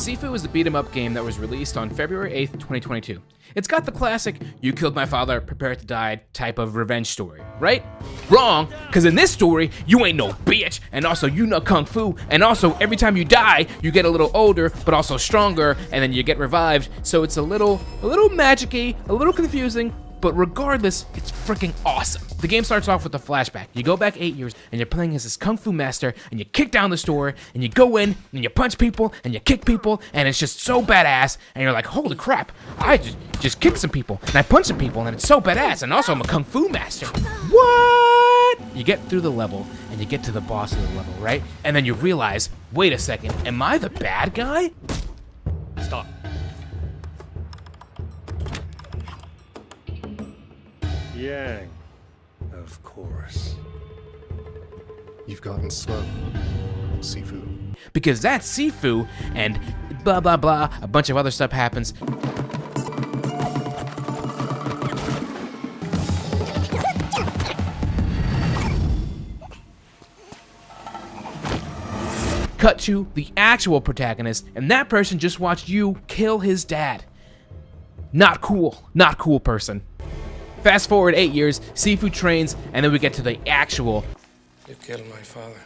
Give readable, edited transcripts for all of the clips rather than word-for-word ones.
Sifu is the beat-em-up game that was released on February 8th, 2022. It's got the classic, you killed my father, prepare to die type of revenge story, right? Wrong, because in this story, you ain't no bitch, and also you know kung fu, and also every time you die, you get a little older, but also stronger, and then you get revived, so it's a little magic-y, a little confusing, but regardless, it's freaking awesome. The game starts off with a flashback. You go back 8 years, and you're playing as this kung fu master, and you kick down the store, and you go in, and you punch people, and you kick people, and it's just so badass, and you're like, holy crap, I just kicked some people, and I punched some people, and it's so badass, and also I'm a kung fu master. What? You get through the level, and you get to the boss of the level, right? And then you realize, wait a second, am I the bad guy? Stop. Yang, of course. You've gotten slow, Sifu. Because that's Sifu, and blah blah blah, a bunch of other stuff happens. Cut to the actual protagonist, and that person just watched you kill his dad. Not cool, person. Fast forward 8 years, Sifu trains, and then we get to the actual. You killed my father.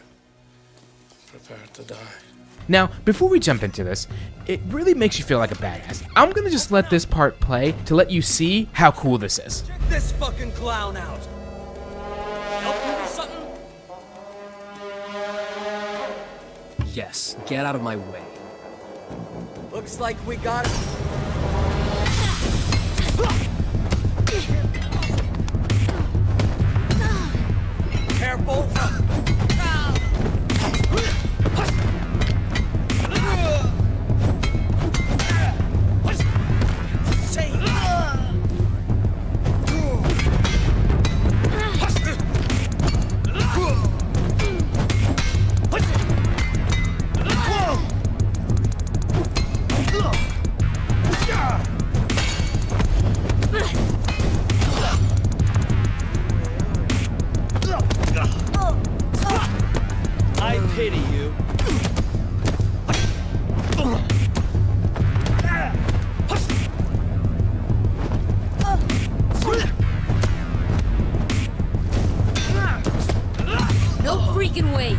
Prepare to die. Now, before we jump into this, it really makes you feel like a badass. I'm gonna just let this part play to let you see how cool this is. Check this fucking clown out. Help you with something? Yes, get out of my way. Looks like we got it. Careful! I pity you. No freaking way.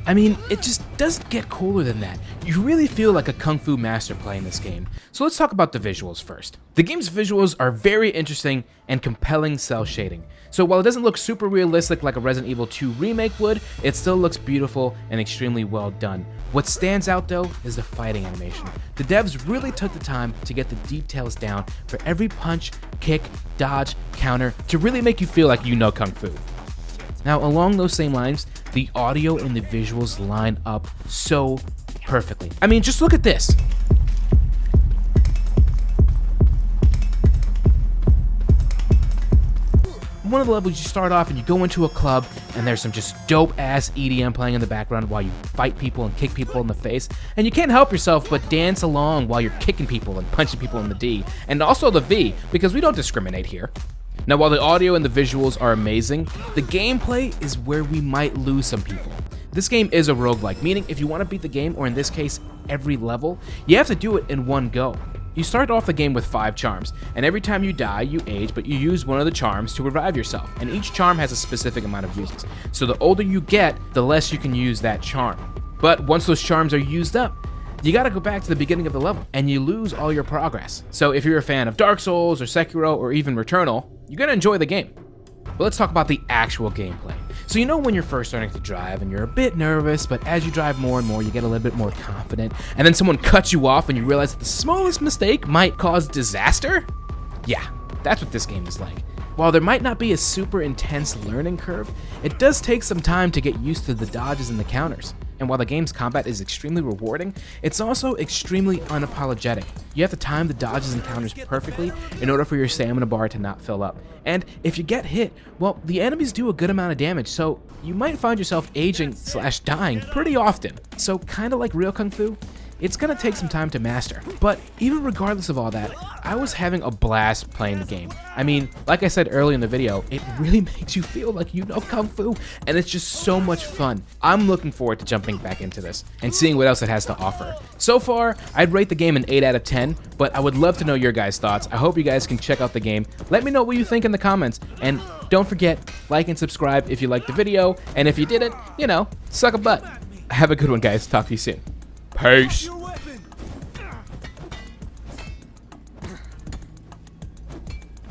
I mean, it just doesn't get cooler than that. You really feel like a kung fu master playing this game. So let's talk about the visuals first. The game's visuals are very interesting and compelling cell shading. So while it doesn't look super realistic like a Resident Evil 2 remake would, it still looks beautiful and extremely well done. What stands out though is the fighting animation. The devs really took the time to get the details down for every punch, kick, dodge, counter to really make you feel like you know kung fu. Now, along those same lines, the audio and the visuals line up so perfectly. I mean, just look at this. One of the levels you start off and you go into a club and there's some just dope ass EDM playing in the background while you fight people and kick people in the face, and you can't help yourself but dance along while you're kicking people and punching people in the D, and also the V, because we don't discriminate here. Now, while the audio and the visuals are amazing, the gameplay is where we might lose some people. This game is a roguelike, meaning if you want to beat the game, or in this case, every level, you have to do it in one go. You start off the game with 5 charms, and every time you die, you age, but you use one of the charms to revive yourself, and each charm has a specific amount of uses. So the older you get, the less you can use that charm. But once those charms are used up, you gotta go back to the beginning of the level, and you lose all your progress. So if you're a fan of Dark Souls, or Sekiro, or even Returnal, you're gonna enjoy the game. But let's talk about the actual gameplay. So you know when you're first starting to drive and you're a bit nervous, but as you drive more and more, you get a little bit more confident, and then someone cuts you off and you realize that the smallest mistake might cause disaster? Yeah, that's what this game is like. While there might not be a super intense learning curve, it does take some time to get used to the dodges and the counters. And while the game's combat is extremely rewarding, it's also extremely unapologetic. You have to time the dodges and counters perfectly in order for your stamina bar to not fill up. And if you get hit, well, the enemies do a good amount of damage, so you might find yourself aging/dying pretty often. So kinda like real Kung Fu, it's gonna take some time to master. But even regardless of all that, I was having a blast playing the game. I mean, like I said earlier in the video, it really makes you feel like you know Kung Fu, and it's just so much fun. I'm looking forward to jumping back into this and seeing what else it has to offer. So far, I'd rate the game an 8 out of 10, but I would love to know your guys' thoughts. I hope you guys can check out the game. Let me know what you think in the comments, and don't forget, like and subscribe if you liked the video, and if you didn't, you know, suck a butt. Have a good one, guys. Talk to you soon. Peace.